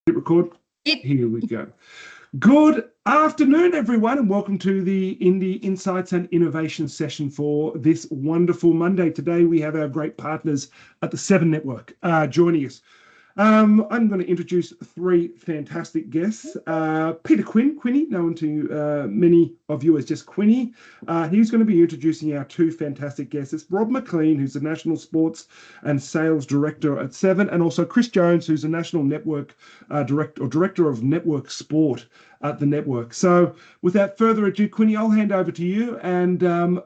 Hit record. Here we go. Good afternoon, everyone, and welcome to the IMAA Insights and Innovations session for this wonderful Monday. Today, we have our great partners at the Seven Network joining us. I'm going to introduce three fantastic guests. Peter Quinny, known to many of you as just Quinny. He's going to be introducing our two fantastic guests. It's Rob McLean, who's the National Sports and Sales Director at Seven, and also Chris Jones, who's the National Network Director of Network Sport at the network. So without further ado, Quinny, I'll hand over to you and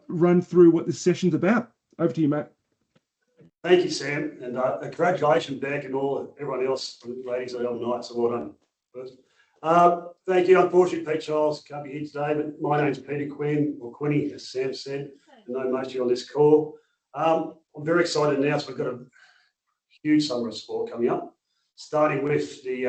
run through what this session's about. Over to you, mate. Thank you, Sam, and congratulations back and everyone else from the ratings of the other night, so well done. First. Thank you. Unfortunately, Pete Charles can't be here today, but my name's Peter Quinn, or Quinny, as Sam said. I know most of you on this call. I'm very excited now, so we've got a huge summer of sport coming up, starting with the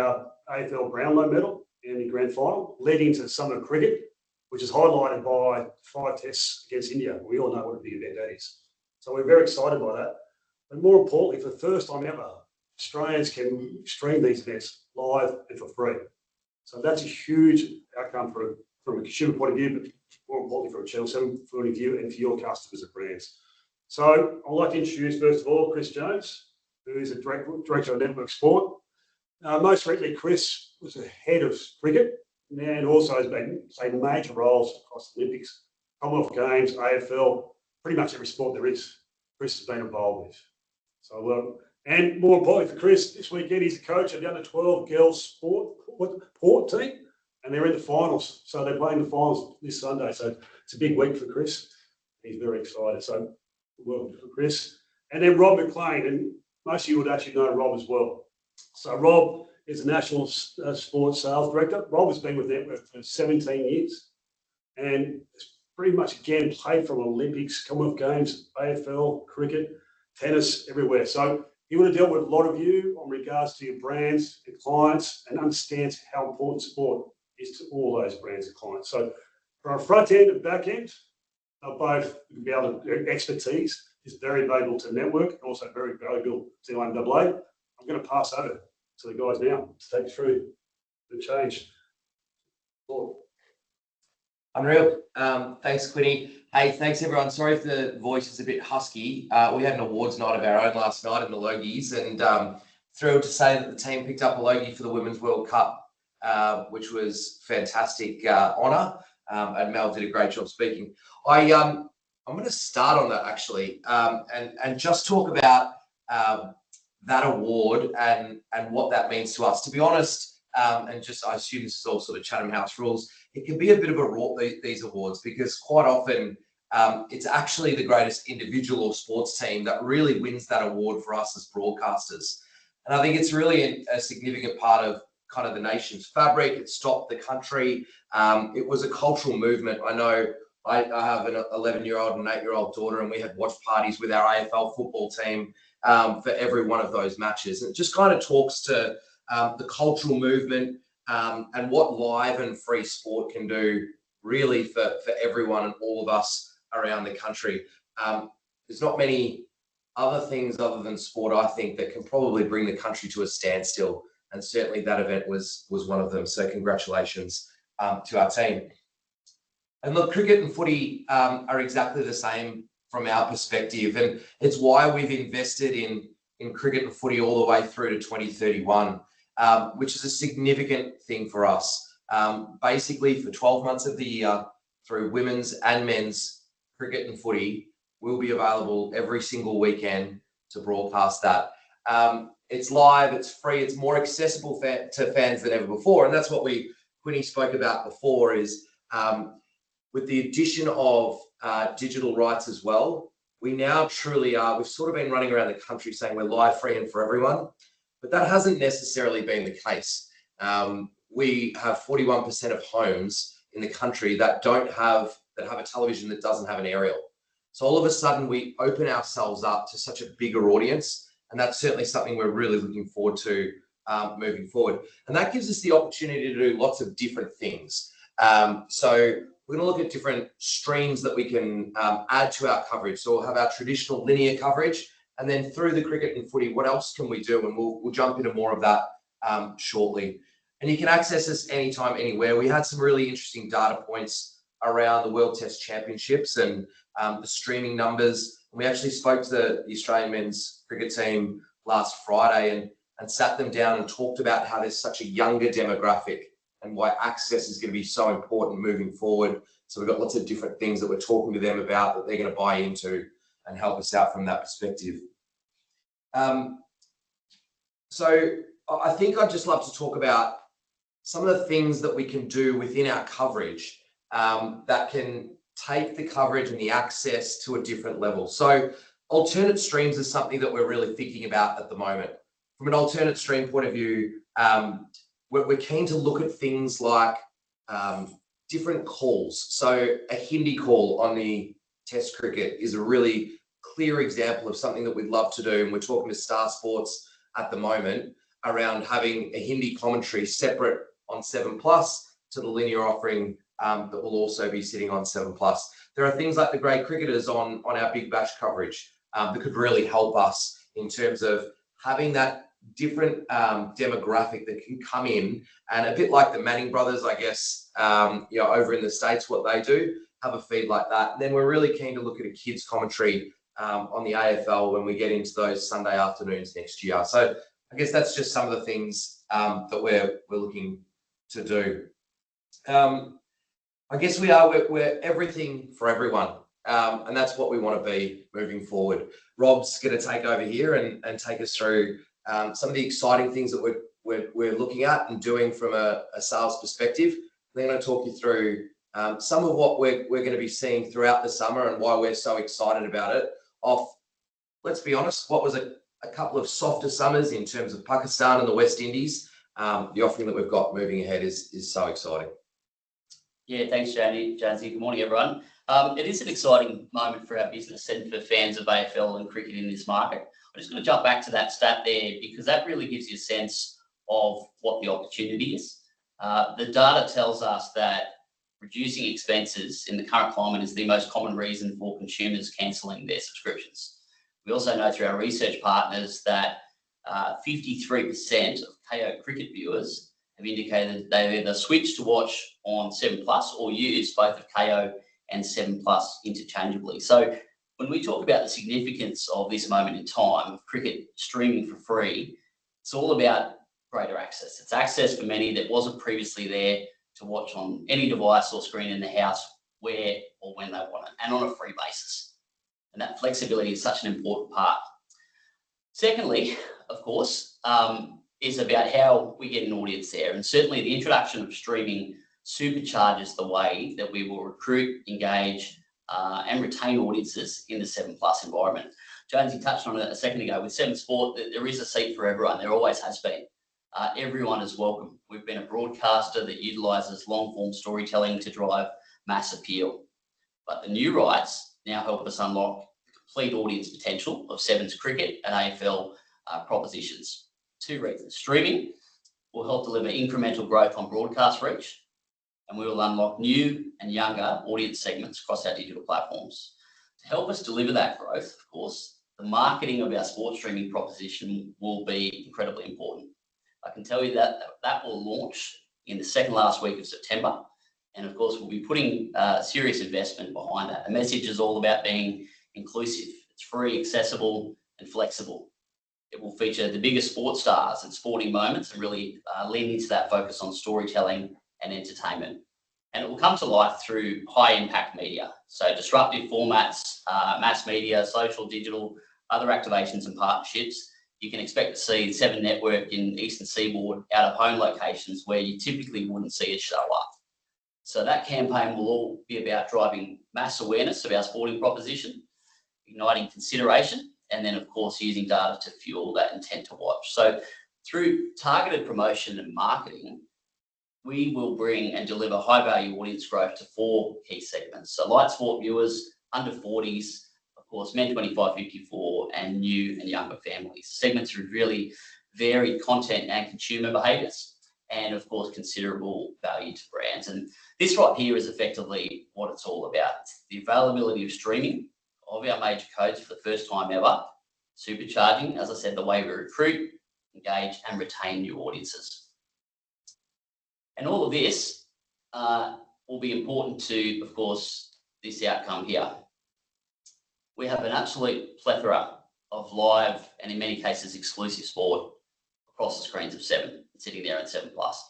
AFL Brownlow medal in the grand final, leading to the summer cricket, which is highlighted by 5 tests against India. We all know what a big event that is. So we're very excited by that. But more importantly, for the first time ever, Australians can stream these events live and for free. So that's a huge outcome from a consumer point of view, but more importantly for a channel point of view and for your customers and brands. So I'd like to introduce, first of all, Chris Jones, who is a director of Network Sport. Most recently, Chris was the head of cricket and also has been playing major roles across the Olympics, Commonwealth Games, AFL, pretty much every sport there is, Chris has been involved with. So, and more importantly for Chris, this weekend he's the coach of the under-12 girls port team, and they're in the finals. So they're playing the finals this Sunday. So it's a big week for Chris. He's very excited. So welcome for Chris. And then Rob McLean, and most of you would actually know Rob as well. So Rob is the National Sports Sales Director. Rob has been with Network for 17 years, and pretty much again played from Olympics, Commonwealth Games, AFL, cricket, tennis, everywhere. So he would have dealt with a lot of you on regards to your brands and clients and understands how important sport is to all those brands and clients. So from a front end and back end, they'll both be able to, expertise is very valuable to Network and also very valuable to IMAA. I'm going to pass over to the guys now to take you through the change. Unreal. Thanks, Quinny. Hey, thanks everyone. Sorry if the voice is a bit husky. We had an awards night of our own last night in the Logies, and thrilled to say that the team picked up a Logie for the Women's World Cup, which was fantastic honour, and Mel did a great job speaking. I'm going to start on that actually, and just talk about that award and what that means to us. To be honest, and just I assume this is all sort of Chatham House rules, it can be a bit of a rort, these awards, because quite often it's actually the greatest individual or sports team that really wins that award for us as broadcasters. And I think it's really a significant part of kind of the nation's fabric. It stopped the country. It was a cultural movement. I know I have an 11-year-old and an 8-year-old daughter, and we had watch parties with our AFL football team for every one of those matches. And it just kind of talks to the cultural movement and what live and free sport can do really for everyone and all of us around the country. There's not many other things other than sport, I think, that can probably bring the country to a standstill. And certainly that event was one of them. So congratulations to our team. And look, cricket and footy are exactly the same from our perspective. And it's why we've invested in cricket and footy all the way through to 2031. Which is a significant thing for us. Basically, for 12 months of the year, through women's and men's cricket and footy, will be available every single weekend to broadcast that. It's live, it's free, it's more accessible to fans than ever before. And that's what Quinny spoke about before is with the addition of digital rights as well, we now truly are, we've sort of been running around the country saying we're live, free and for everyone. But that hasn't necessarily been the case. We have 41% of homes in the country that have a television that doesn't have an aerial. So all of a sudden we open ourselves up to such a bigger audience, and that's certainly something we're really looking forward to moving forward. And that gives us the opportunity to do lots of different things. So we're going to look at different streams that we can add to our coverage. So we'll have our traditional linear coverage. And then through the cricket and footy, what else can we do? And we'll jump into more of that shortly. And you can access us anytime, anywhere. We had some really interesting data points around the World Test Championships and the streaming numbers. We actually spoke to the Australian men's cricket team last Friday and sat them down and talked about how there's such a younger demographic and why access is going to be so important moving forward. So we've got lots of different things that we're talking to them about that they're going to buy into and help us out from that perspective. So I think I'd just love to talk about some of the things that we can do within our coverage that can take the coverage and the access to a different level. So alternate streams is something that we're really thinking about at the moment. From an alternate stream point of view, we're keen to look at things like different calls. So a Hindi call on the Test cricket is a really clear example of something that we'd love to do. And we're talking to Star Sports at the moment around having a Hindi commentary separate on 7plus to the linear offering that will also be sitting on 7plus. There are things like the great cricketers on our Big Bash coverage that could really help us in terms of having that different demographic that can come in, and a bit like the Manning brothers, I guess, over in the States, what they do, have a feed like that. And then we're really keen to look at a kids commentary on the AFL when we get into those Sunday afternoons next year. So I guess that's just some of the things that we're looking to do. I guess we're everything for everyone. And that's what we want to be moving forward. Rob's going to take over here and take us through some of the exciting things that we're looking at and doing from a sales perspective. Then I'm going to talk you through some of what we're going to be seeing throughout the summer and why we're so excited about it. Let's be honest, what was a couple of softer summers in terms of Pakistan and the West Indies. The offering that we've got moving ahead is so exciting. Yeah, thanks, Jonesy. Good morning, everyone. It is an exciting moment for our business and for fans of AFL and cricket in this market. I'm just going to jump back to that stat there because that really gives you a sense of what the opportunity is. The data tells us that reducing expenses in the current climate is the most common reason for consumers cancelling their subscriptions. We also know through our research partners that 53% of KO cricket viewers have indicated they've either switched to watch on 7plus or use both of KO and 7plus interchangeably. So when we talk about the significance of this moment in time of cricket streaming for free, it's all about greater access. It's access for many that wasn't previously there to watch on any device or screen in the house where or when they want it, and on a free basis. And that flexibility is such an important part. Secondly, of course, is about how we get an audience there. And certainly the introduction of streaming supercharges the way that we will recruit, engage, and retain audiences in the 7plus environment. Jonesy touched on it a second ago with 7 Sport, that there is a seat for everyone. There always has been. Everyone is welcome. We've been a broadcaster that utilises long-form storytelling to drive mass appeal. But the new rights now help us unlock the complete audience potential of 7's cricket and AFL propositions. 2 reasons. Streaming will help deliver incremental growth on broadcast reach, and we will unlock new and younger audience segments across our digital platforms. To help us deliver that growth, of course, the marketing of our sports streaming proposition will be incredibly important. I can tell you that will launch in the second last week of September. And of course, we'll be putting serious investment behind that. The message is all about being inclusive. It's free, accessible, and flexible. It will feature the biggest sports stars and sporting moments and really lean into that focus on storytelling and entertainment. And it will come to life through high impact media. So disruptive formats, mass media, social, digital, other activations and partnerships. You can expect to see the 7 Network in Eastern Seaboard out of home locations where you typically wouldn't see it show up. So that campaign will all be about driving mass awareness of our sporting proposition, igniting consideration, and then of course using data to fuel that intent to watch. So through targeted promotion and marketing, we will bring and deliver high value audience growth to 4 key segments. So light sport viewers, under 40s, of course, men 25-54, and new and younger families. Segments with really varied content and consumer behaviours, and of course, considerable value to brands. And this right here is effectively what it's all about. It's the availability of streaming of our major codes for the first time ever, supercharging, as I said, the way we recruit, engage, and retain new audiences. And all of this will be important to, of course, this outcome here. We have an absolute plethora of live and in many cases exclusive sport across the screens of Seven, sitting there at 7 Plus.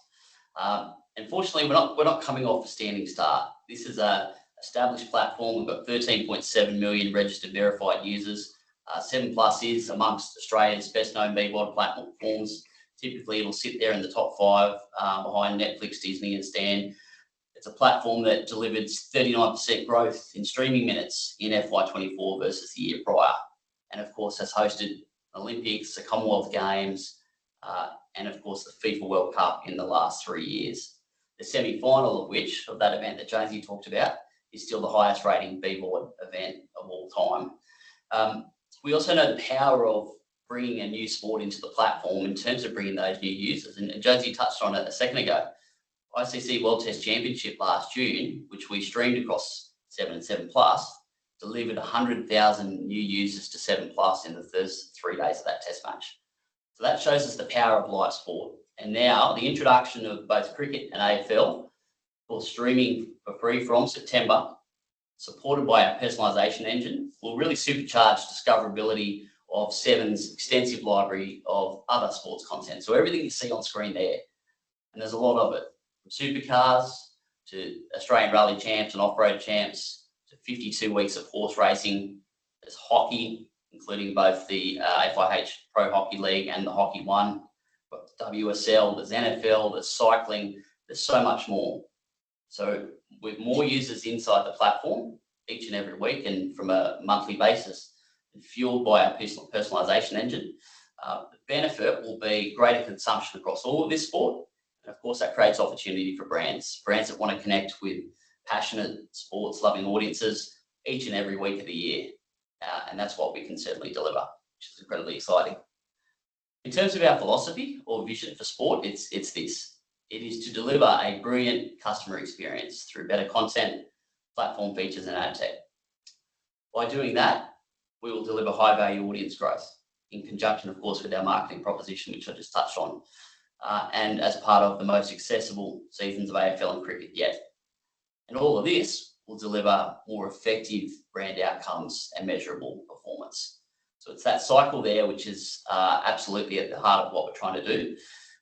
Unfortunately, we're not coming off a standing start. This is a established platform. We've got 13.7 million registered verified users. 7 Plus is amongst Australia's best known BVOD platforms. Typically, it'll sit there in the top 5 behind Netflix, Disney, and Stan. It's a platform that delivered 39% growth in streaming minutes in FY24 versus the year prior. And of course, has hosted Olympics, the Commonwealth Games, and of course, the FIFA World Cup in the last 3 years. The semi-final of that event that Jonesy talked about is still the highest rating BVOD event of all time. We also know the power of bringing a new sport into the platform in terms of bringing those new users. And Jonesy touched on it a second ago. ICC World Test Championship last June, which we streamed across 7 and 7 Plus, delivered 100,000 new users to 7 Plus in the first 3 days of that test match. So that shows us the power of live sport. And now the introduction of both cricket and AFL for streaming for free from September, supported by our personalisation engine, will really supercharge discoverability of Seven's extensive library of other sports content. So everything you see on screen there, and there's a lot of it, from supercars to Australian Rally Champs and Off-Road Champs to 52 weeks of horse racing. There's hockey, including both the FIH Pro Hockey League and the Hockey One. We've got WSL, there's NFL, there's cycling, there's so much more. So with more users inside the platform each and every week and from a monthly basis, and fueled by our personalisation engine, the benefit will be greater consumption across all of this sport. And of course, that creates opportunity for brands that want to connect with passionate sports-loving audiences each and every week of the year. And that's what we can certainly deliver, which is incredibly exciting. In terms of our philosophy or vision for sport, it's this. It is to deliver a brilliant customer experience through better content, platform features, and ad tech. By doing that, we will deliver high-value audience growth in conjunction, of course, with our marketing proposition, which I just touched on, and as part of the most accessible seasons of AFL and cricket yet. And all of this will deliver more effective brand outcomes and measurable performance. So it's that cycle there, which is absolutely at the heart of what we're trying to do.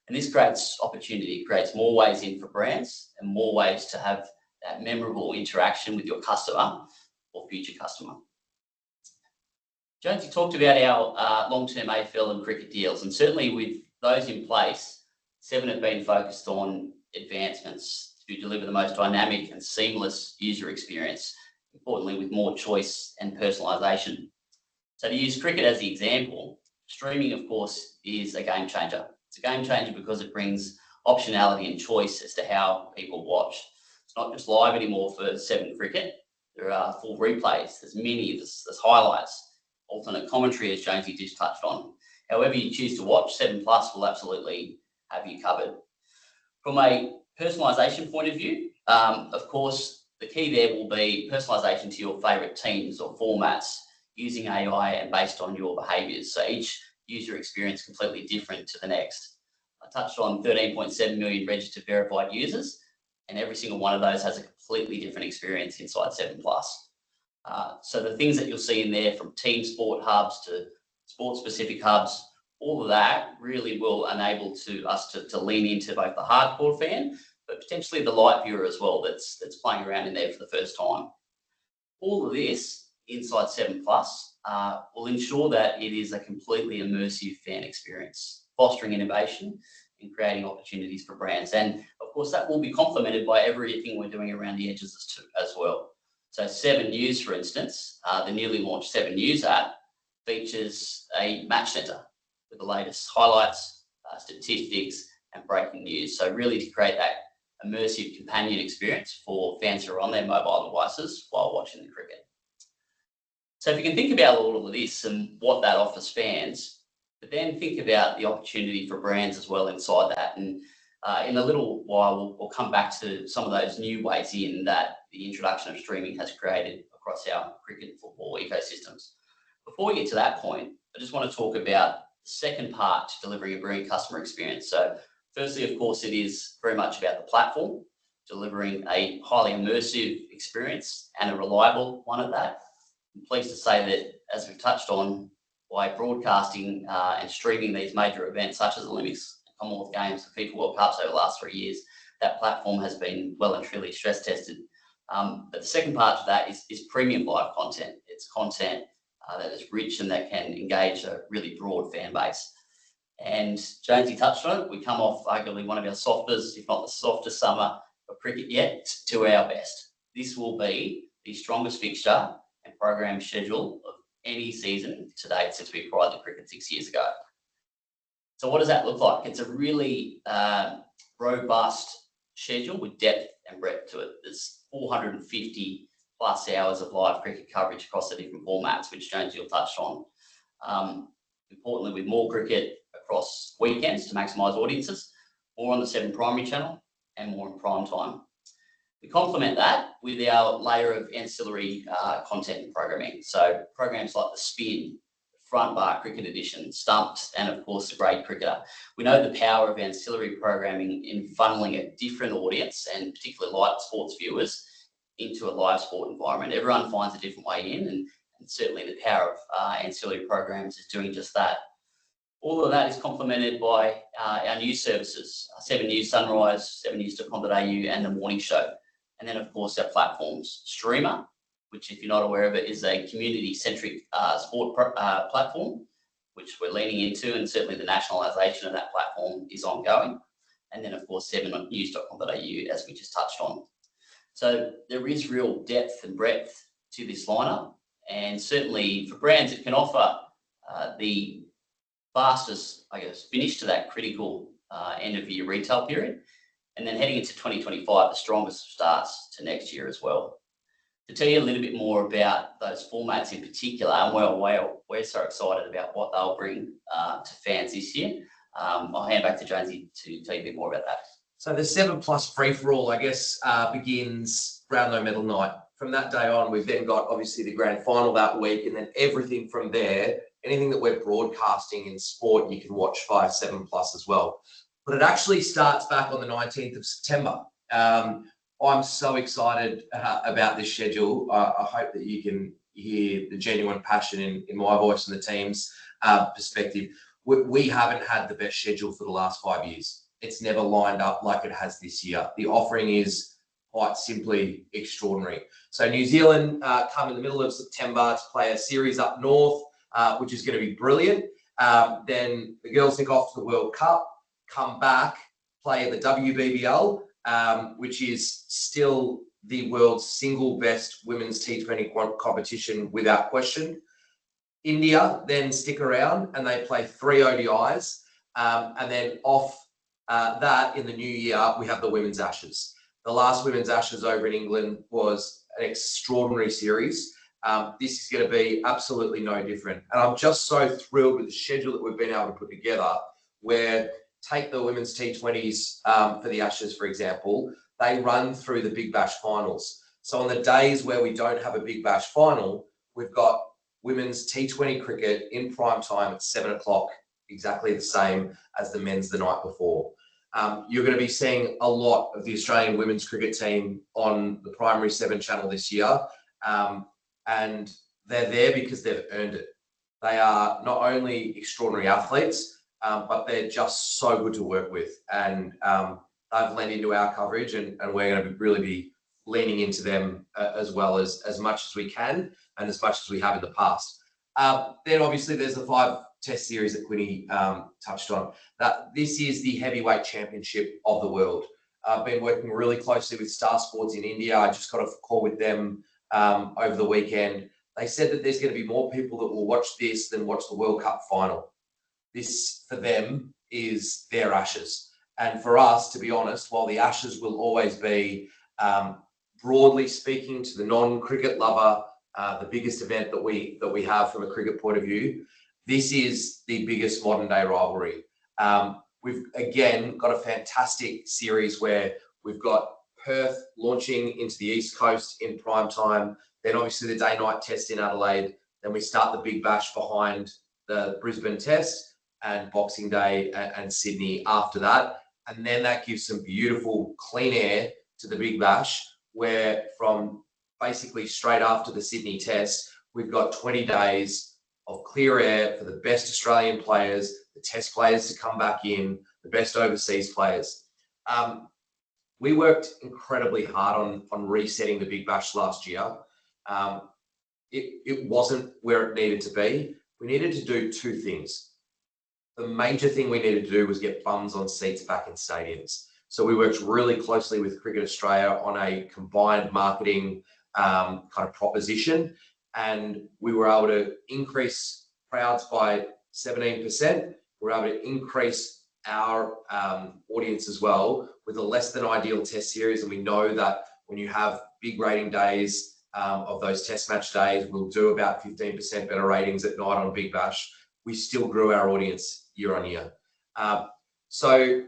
And this creates opportunity, creates more ways in for brands and more ways to have that memorable interaction with your customer or future customer. Jonesy talked about our long-term AFL and cricket deals, and certainly with those in place, Seven have been focused on advancements to deliver the most dynamic and seamless user experience, importantly with more choice and personalisation. So to use cricket as the example, streaming, of course, is a game changer. It's a game changer because it brings optionality and choice as to how people watch. It's not just live anymore for Seven cricket. There are full replays, there's mini, there's highlights, alternate commentary, as Jonesy just touched on. However you choose to watch, 7 Plus will absolutely have you covered. From a personalisation point of view, of course, the key there will be personalisation to your favourite teams or formats using AI and based on your behaviours. So each user experience completely different to the next. I touched on 13.7 million registered verified users, and every single one of those has a completely different experience inside 7 Plus. So the things that you'll see in there, from team sport hubs to sport-specific hubs, all of that really will enable us to lean into both the hardcore fan, but potentially the light viewer as well that's playing around in there for the first time. All of this inside 7 Plus will ensure that it is a completely immersive fan experience, fostering innovation and creating opportunities for brands. And of course, that will be complemented by everything we're doing around the edges as well. So 7 News, for instance, the newly launched 7 News app features a match centre with the latest highlights, statistics, and breaking news. So really to create that immersive companion experience for fans who are on their mobile devices while watching the cricket. So if you can think about all of this and what that offers fans, but then think about the opportunity for brands as well inside that. And in a little while, we'll come back to some of those new ways in that the introduction of streaming has created across our cricket and football ecosystems. Before we get to that point, I just want to talk about second part to delivering a brilliant customer experience. So firstly, of course, it is very much about the platform, delivering a highly immersive experience and a reliable one at that. I'm pleased to say that, as we've touched on, by broadcasting and streaming these major events such as the Olympics, Commonwealth Games, and FIFA World Cups over the last 3 years, that platform has been well and truly stress tested. But the second part to that is premium live content. It's content that is rich and that can engage a really broad fan base. And Jonesy touched on it. We come off arguably one of our softest, if not the softest summer of cricket yet, to our best. This will be the strongest fixture and program schedule of any season to date since we acquired the cricket 6 years ago. So what does that look like? It's a really robust schedule with depth and breadth to it. There's 450 plus hours of live cricket coverage across the different formats, which Jonesy will touch on. Importantly, with more cricket across weekends to maximise audiences, more on the 7 primary channel and more in prime time. We complement that with our layer of ancillary content and programming. So programs like The Spin, Front Bar Cricket Edition, Stumped, and of course The Great Cricketer. We know the power of ancillary programming in funneling a different audience, and particularly light sports viewers, into a live sport environment. Everyone finds a different way in, and certainly the power of ancillary programs is doing just that. All of that is complemented by our news services, 7 News Sunrise, 7news.com.au, and The Morning Show. And then, of course, our platforms, Streamer, which, if you're not aware of it, is a community-centric sport platform, which we're leaning into, and certainly the nationalisation of that platform is ongoing. And then, of course, 7news.com.au, as we just touched on. So there is real depth and breadth to this lineup, and certainly for brands, it can offer the fastest, I guess, finish to that critical end of year retail period. And then heading into 2025, the strongest starts to next year as well. To tell you a little bit more about those formats in particular, and we're so excited about what they'll bring to fans this year, I'll hand back to Jonesy to tell you a bit more about that. So the 7+ free-for-all, I guess, begins Brownlow Medal night. From that day on, we've then got obviously the grand final that week, and then everything from there, anything that we're broadcasting in sport, you can watch 5, 7+ as well. But it actually starts back on the 19th of September. I'm so excited about this schedule. I hope that you can hear the genuine passion in my voice and the team's perspective. We haven't had the best schedule for the last 5 years. It's never lined up like it has this year. The offering is quite simply extraordinary. So New Zealand come in the middle of September to play a series up north, which is going to be brilliant. Then the girls nick off to the World Cup, come back, play the WBBL, which is still the world's single best women's T20 competition without question. India then stick around and they play 3 ODIs, and then off that in the new year, we have the Women's Ashes. The last Women's Ashes over in England was an extraordinary series. This is going to be absolutely no different. And I'm just so thrilled with the schedule that we've been able to put together, where take the women's T20s for the Ashes, for example, they run through the Big Bash finals. So on the days where we don't have a Big Bash final, we've got women's T20 cricket in prime time at 7 o'clock, exactly the same as the men's the night before. You're going to be seeing a lot of the Australian women's cricket team on the primary 7 channel this year. And they're there because they've earned it. They are not only extraordinary athletes, but they're just so good to work with. And they've lent into our coverage, and we're going to really be leaning into them as well as much as we can and as much as we have in the past. Then obviously there's the 5 test series that Quinny touched on. This is the heavyweight championship of the world. I've been working really closely with Star Sports in India. I just got a call with them over the weekend. They said that there's going to be more people that will watch this than watch the World Cup final. This, for them, is their Ashes. And for us, to be honest, while the Ashes will always be, broadly speaking, to the non-cricket lover, the biggest event that we have from a cricket point of view, this is the biggest modern day rivalry. We've, again, got a fantastic series where we've got Perth launching into the East Coast in prime time, then obviously the day-night test in Adelaide, then we start the Big Bash behind the Brisbane test, and Boxing Day and Sydney after that. And then that gives some beautiful clean air to the Big Bash, where from basically straight after the Sydney Test, we've got 20 days of clear air for the best Australian players, the Test players to come back in, the best overseas players. We worked incredibly hard on resetting the Big Bash last year. It wasn't where it needed to be. We needed to do two things. The major thing we needed to do was get bums on seats back in stadiums. So we worked really closely with Cricket Australia on a combined marketing kind of proposition, and we were able to increase crowds by 17%. We were able to increase our audience as well with a less than ideal test series. And we know that when you have big rating days of those test match days, we'll do about 15% better ratings at night on Big Bash. We still grew our audience year on year. So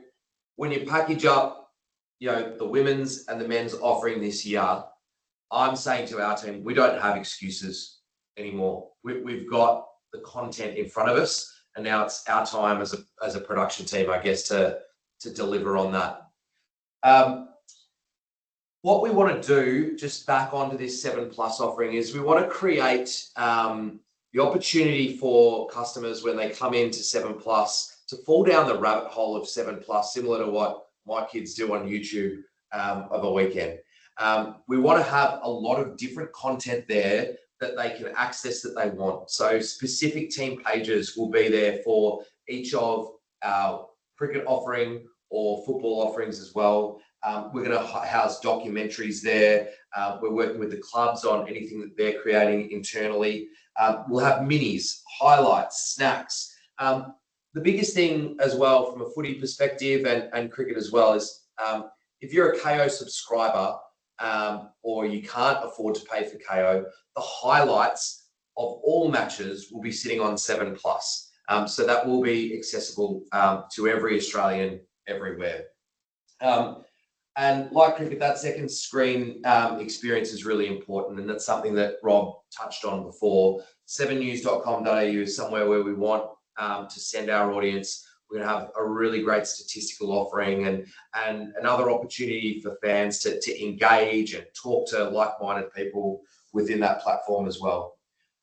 when you package up, the women's and the men's offering this year, I'm saying to our team, we don't have excuses anymore. We've got the content in front of us, and now it's our time as a production team, I guess, to deliver on that. What we want to do, just back onto this 7+ offering, is we want to create the opportunity for customers when they come into 7+ to fall down the rabbit hole of 7+, similar to what my kids do on YouTube of a weekend. We want to have a lot of different content there that they can access that they want. So specific team pages will be there for each of our cricket offering or football offerings as well. We're going to house documentaries there. We're working with the clubs on anything that they're creating internally. We'll have minis, highlights, snacks. The biggest thing as well from a footy perspective and cricket as well is if you're a KO subscriber or you can't afford to pay for KO, the highlights of all matches will be sitting on 7+. So that will be accessible to every Australian everywhere. And like cricket, that second screen experience is really important, and that's something that Rob touched on before. 7news.com.au is somewhere where we want to send our audience. We're going to have a really great statistical offering and another opportunity for fans to engage and talk to like-minded people within that platform as well.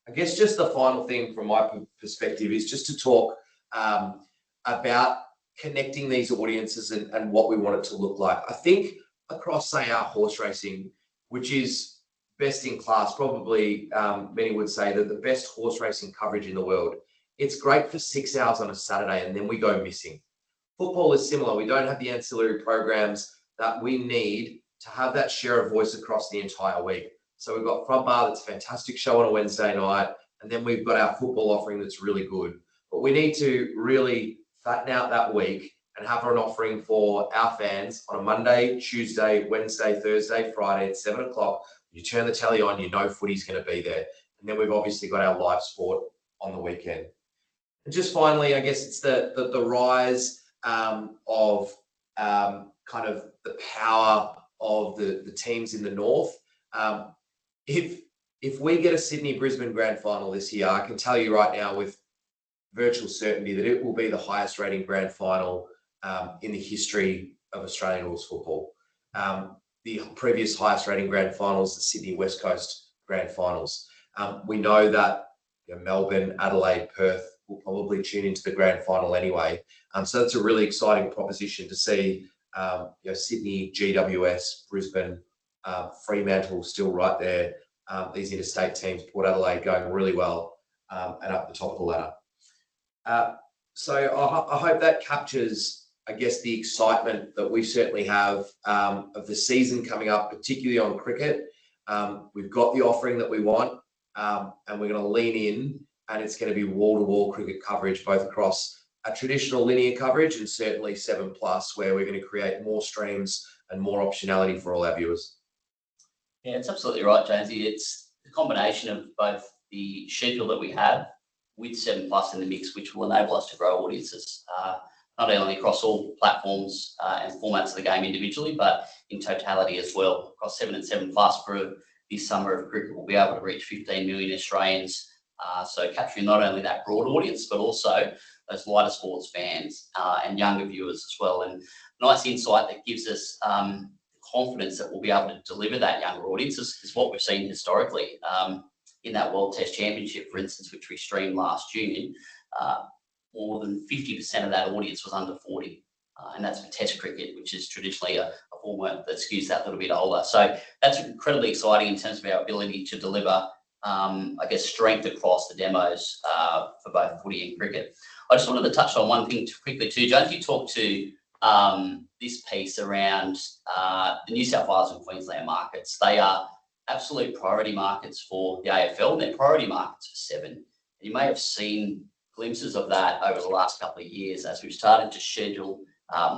I guess just the final thing from my perspective is just to talk about connecting these audiences and what we want it to look like. I think across, say, our horse racing, which is best in class, probably many would say that the best horse racing coverage in the world. It's great for 6 hours on a Saturday and then we go missing. Football is similar. We don't have the ancillary programs that we need to have that share of voice across the entire week. So we've got Front Bar, that's a fantastic show on a Wednesday night, and then we've got our football offering that's really good. But we need to really fatten out that week and have an offering for our fans on a Monday, Tuesday, Wednesday, Thursday, Friday at 7 o'clock. You turn the telly on, you know footy's going to be there. And then we've obviously got our live sport on the weekend. And just finally, I guess it's the rise of kind of the power of the teams in the north. If we get a Sydney-Brisbane grand final this year, I can tell you right now with virtual certainty that it will be the highest rating grand final in the history of Australian rules football. The previous highest rating grand finals, the Sydney West Coast grand finals. We know that Melbourne, Adelaide, Perth will probably tune into the grand final anyway. So that's a really exciting proposition to see Sydney, GWS, Brisbane, Fremantle still right there. These interstate teams, Port Adelaide going really well and up the top of the ladder. So I hope that captures, I guess, the excitement that we certainly have of the season coming up, particularly on cricket. We've got the offering that we want, and we're going to lean in, and it's going to be wall-to-wall cricket coverage, both across a traditional linear coverage and certainly 7+, where we're going to create more streams and more optionality for all our viewers. Yeah, it's absolutely right, Jonesy. It's the combination of both the schedule that we have with 7+ in the mix, which will enable us to grow audiences, not only across all platforms and formats of the game individually, but in totality as well. Across 7 and 7+ for this summer of cricket, we'll be able to reach 15 million Australians. So capturing not only that broad audience, but also those lighter sports fans and younger viewers as well. And nice insight that gives us confidence that we'll be able to deliver that younger audience is what we've seen historically. In that World Test Championship, for instance, which we streamed last June, more than 50% of that audience was under 40. And that's for Test cricket, which is traditionally a format that skews that little bit older. So that's incredibly exciting in terms of our ability to deliver, I guess, strength across the demos for both footy and cricket. I just wanted to touch on one thing quickly too. Jones, you talked to this piece around the New South Wales and Queensland markets. They are absolute priority markets for the AFL, and they're priority markets for Seven. You may have seen glimpses of that over the last couple of years as we've started to schedule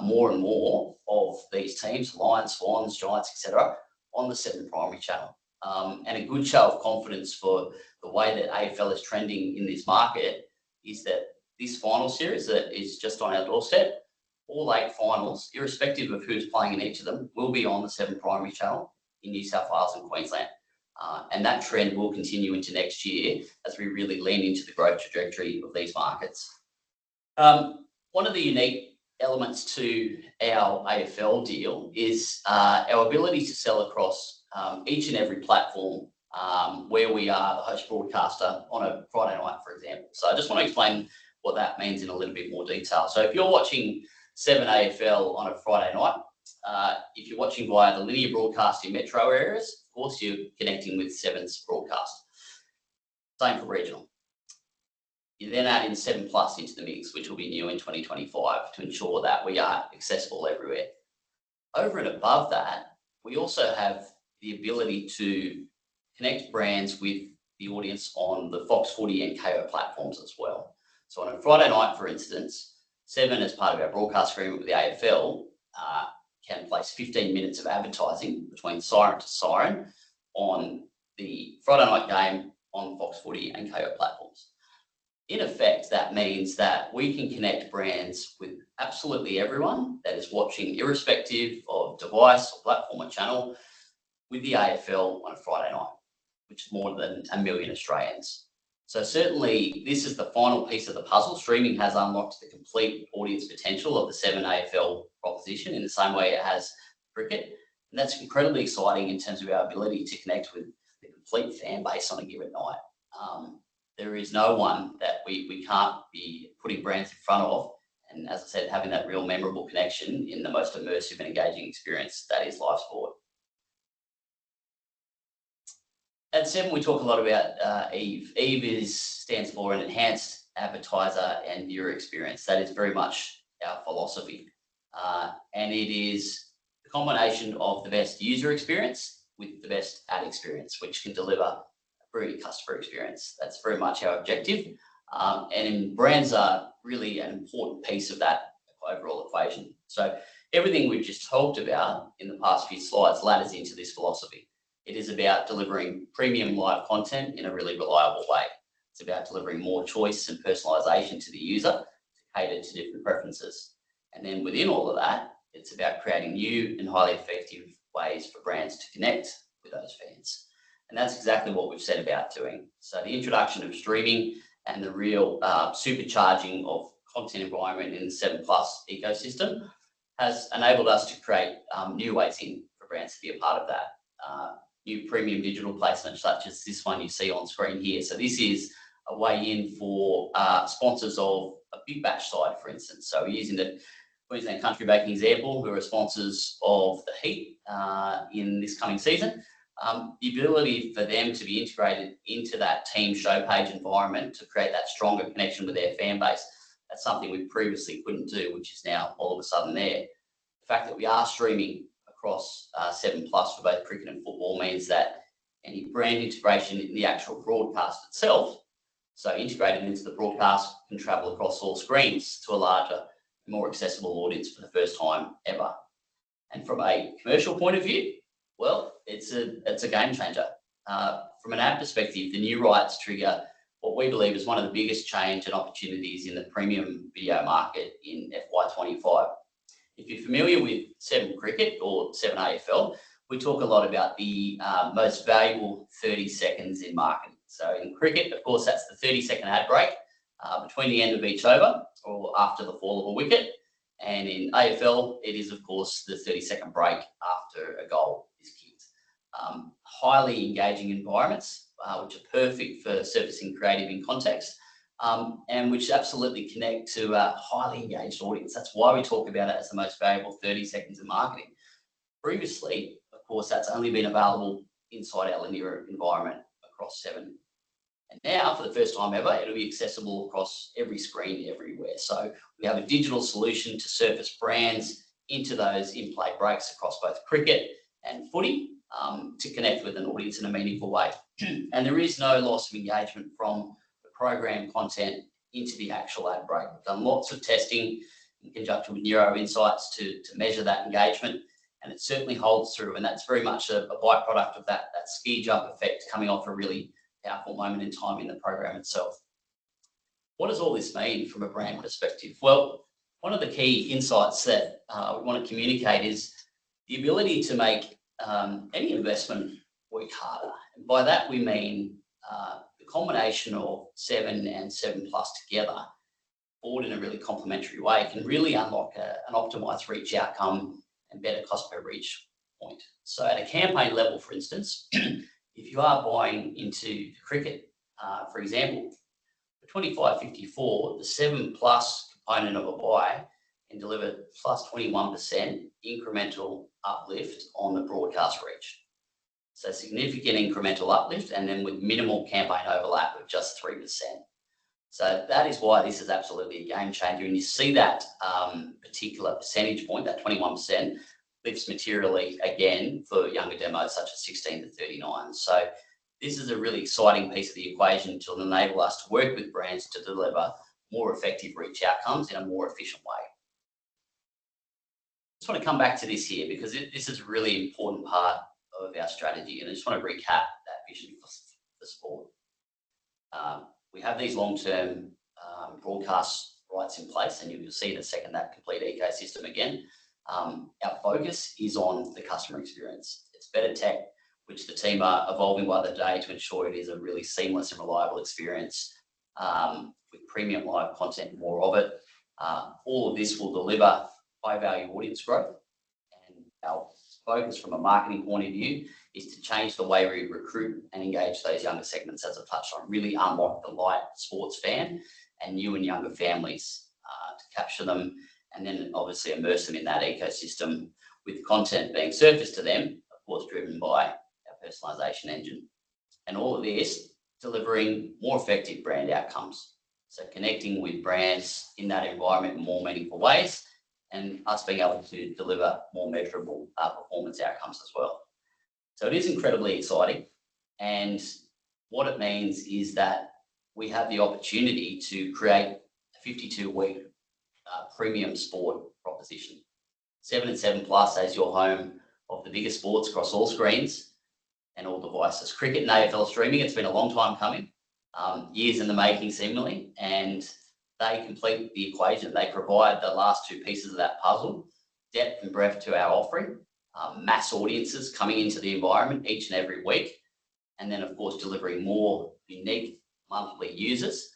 more and more of these teams, Lions, Swans, Giants, etc., on the Seven primary channel. And a good show of confidence for the way that AFL is trending in this market is that this final series that is just on our doorstep, all 8 finals, irrespective of who's playing in each of them, will be on the Seven primary channel in New South Wales and Queensland. And that trend will continue into next year as we really lean into the growth trajectory of these markets. One of the unique elements to our AFL deal is our ability to sell across each and every platform where we are the host broadcaster on a Friday night, for example. So I just want to explain what that means in a little bit more detail. So if you're watching Seven AFL on a Friday night, if you're watching via the linear broadcast in metro areas, of course, you're connecting with Seven's broadcast. Same for regional. You then add in 7 Plus into the mix, which will be new in 2025 to ensure that we are accessible everywhere. Over and above that, we also have the ability to connect brands with the audience on the Fox Footy and KO platforms as well. So on a Friday night, for instance, Seven, as part of our broadcast agreement with the AFL, can place 15 minutes of advertising between siren to siren on the Friday night game on Fox Footy and KO platforms. In effect, that means that we can connect brands with absolutely everyone that is watching, irrespective of device or platform or channel, with the AFL on a Friday night, which is more than 1 million Australians. So certainly this is the final piece of the puzzle. Streaming has unlocked the complete audience potential of the Seven AFL proposition in the same way it has cricket. And that's incredibly exciting in terms of our ability to connect with the complete fan base on a given night. There is no one that we can't be putting brands in front of. And as I said, having that real memorable connection in the most immersive and engaging experience that is live sport. At Seven, we talk a lot about EVE. EVE stands for an enhanced advertiser and viewer experience. That is very much our philosophy. And it is the combination of the best user experience with the best ad experience, which can deliver a brilliant customer experience. That's very much our objective. And brands are really an important piece of that overall equation. So everything we've just talked about in the past few slides ladders into this philosophy. It is about delivering premium live content in a really reliable way. It's about delivering more choice and personalisation to the user to cater to different preferences. And then within all of that, it's about creating new and highly effective ways for brands to connect with those fans. And that's exactly what we've set about doing. So the introduction of streaming and the real supercharging of content environment in the 7 Plus ecosystem has enabled us to create new ways in for brands to be a part of that. New premium digital placements such as this one you see on screen here. So this is a way in for sponsors of a big bash side, for instance. So we're using the Queensland Country Baking example, who are sponsors of the Heat in this coming season. The ability for them to be integrated into that team show page environment to create that stronger connection with their fan base, that's something we previously couldn't do, which is now all of a sudden there. The fact that we are streaming across 7 Plus for both cricket and football means that any brand integration in the actual broadcast itself, so integrated into the broadcast, can travel across all screens to a larger, more accessible audience for the first time ever. And from a commercial point of view, well, it's a game changer. From an ad perspective, the new rights trigger what we believe is one of the biggest change and opportunities in the premium video market in FY25. If you're familiar with 7 Cricket or 7 AFL, we talk a lot about the most valuable 30 seconds in marketing. So in cricket, of course, that's the 30-second ad break between the end of each over or after the fall of a wicket. And in AFL, it is, of course, the 30-second break after a goal is kicked. Highly engaging environments, which are perfect for surfacing creative in context, and which absolutely connect to a highly engaged audience. That's why we talk about it as the most valuable 30 seconds in marketing. Previously, of course, that's only been available inside our linear environment across 7. And now, for the first time ever, it'll be accessible across every screen, everywhere. So we have a digital solution to surface brands into those in-play breaks across both cricket and footy to connect with an audience in a meaningful way. And there is no loss of engagement from the program content into the actual ad break. We've done lots of testing in conjunction with Neuro Insights to measure that engagement, and it certainly holds through. And that's very much a byproduct of that ski jump effect coming off a really powerful moment in time in the program itself. What does all this mean from a brand perspective? Well, one of the key insights that we want to communicate is the ability to make any investment work harder. And by that, we mean the combination of 7 and 7 Plus together, forward in a really complementary way, can really unlock an optimized reach outcome and better cost per reach point. So at a campaign level, for instance, if you are buying into cricket, for example, for 25.54, the 7 Plus component of a buy can deliver plus 21% incremental uplift on the broadcast reach. So significant incremental uplift, and then with minimal campaign overlap of just 3%. So that is why this is absolutely a game changer. And you see that particular percentage point, that 21%, lifts materially again for younger demos such as 16 to 39. So this is a really exciting piece of the equation to enable us to work with brands to deliver more effective reach outcomes in a more efficient way. I just want to come back to this here because this is a really important part of our strategy, and I just want to recap that vision for sport. We have these long-term broadcast rights in place, and you'll see in a second that complete ecosystem again. Our focus is on the customer experience. It's better tech, which the team are evolving by the day to ensure it is a really seamless and reliable experience with premium live content, more of it. All of this will deliver high-value audience growth, and our focus from a marketing point of view is to change the way we recruit and engage those younger segments, as I've touched on, really unlock the light sports fan and new and younger families to capture them, and then obviously immerse them in that ecosystem with content being surfaced to them, of course, driven by our personalisation engine. And all of this delivering more effective brand outcomes. So connecting with brands in that environment in more meaningful ways, and us being able to deliver more measurable performance outcomes as well. So it is incredibly exciting. And what it means is that we have the opportunity to create a 52-week premium sport proposition. 7 and 7 Plus as your home of the biggest sports across all screens and all devices. Cricket and AFL streaming, it's been a long time coming, years in the making seemingly, and they complete the equation. They provide the last two pieces of that puzzle, depth and breadth to our offering, mass audiences coming into the environment each and every week, and then of course delivering more unique monthly users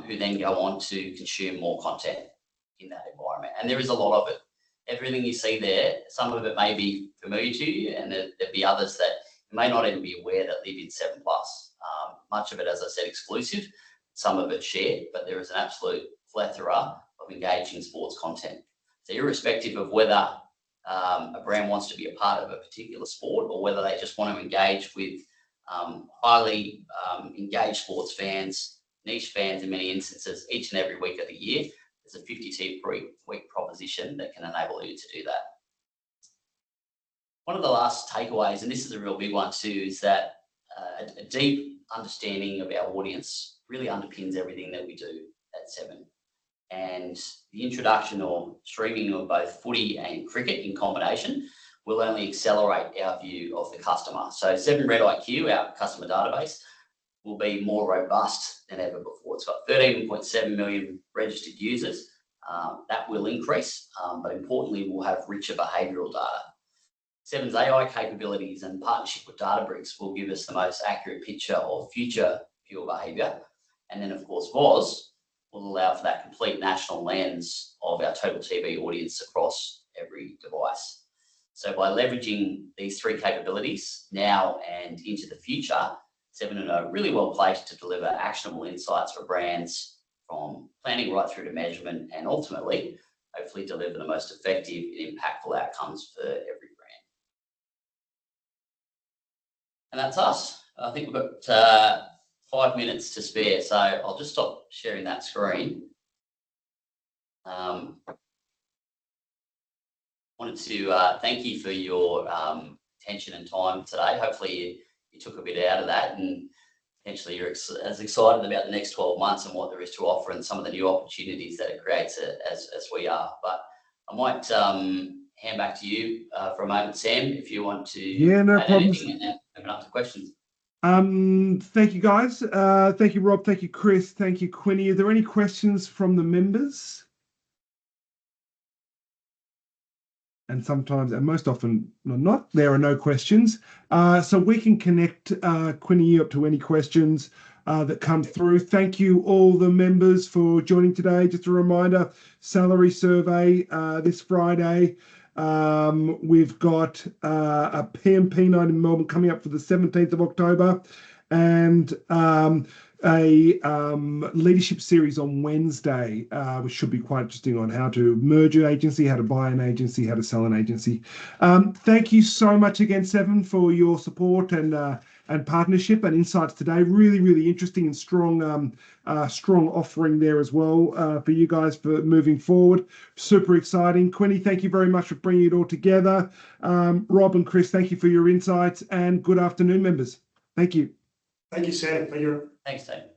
who then go on to consume more content in that environment. And there is a lot of it. Everything you see there, some of it may be familiar to you, and there'll be others that you may not even be aware that live in 7 Plus. Much of it, as I said, exclusive, some of it shared, but there is an absolute plethora of engaging sports content. So irrespective of whether a brand wants to be a part of a particular sport or whether they just want to engage with highly engaged sports fans, niche fans in many instances, each and every week of the year, there's a 52-week proposition that can enable you to do that. One of the last takeaways, and this is a real big one too, is that a deep understanding of our audience really underpins everything that we do at 7. And the introduction or streaming of both footy and cricket in combination will only accelerate our view of the customer. So 7 Red IQ, our customer database, will be more robust than ever before. It's got 13.7 million registered users. That will increase, but importantly, we'll have richer behavioural data. 7's AI capabilities and partnership with Databricks will give us the most accurate picture of future viewer behaviour. And then, of course, VOZ will allow for that complete national lens of our total TV audience across every device. So by leveraging these three capabilities now and into the future, Seven are really well placed to deliver actionable insights for brands from planning right through to measurement, and ultimately, hopefully deliver the most effective and impactful outcomes for every brand. And that's us. I think we've got 5 minutes to spare, so I'll just stop sharing that screen. Wanted to thank you for your attention and time today. Hopefully you took a bit out of that, and potentially you're as excited about the next 12 months and what there is to offer and some of the new opportunities that it creates as we are. But I might hand back to you for a moment, Sam, if you want to add anything, and then open up to questions. Thank you, guys. Thank you, Rob. Thank you, Chris. Thank you, Quinny. Are there any questions from the members? And sometimes, and most often not, there are no questions. So we can connect Quinny up to any questions that come through. Thank you, all the members, for joining today. Just a reminder, salary survey this Friday. We've got a PMP night in Melbourne coming up for the 17th of October, and a leadership series on Wednesday, which should be quite interesting, on how to merge an agency, how to buy an agency, how to sell an agency. Thank you so much again, Seven, for your support and partnership and insights today. Really, really interesting and strong offering there as well for you guys for moving forward. Super exciting. Quinny, thank you very much for bringing it all together. Rob and Chris, thank you for your insights, and good afternoon, members. Thank you. Thank you, Sam, for your Thanks, Dave.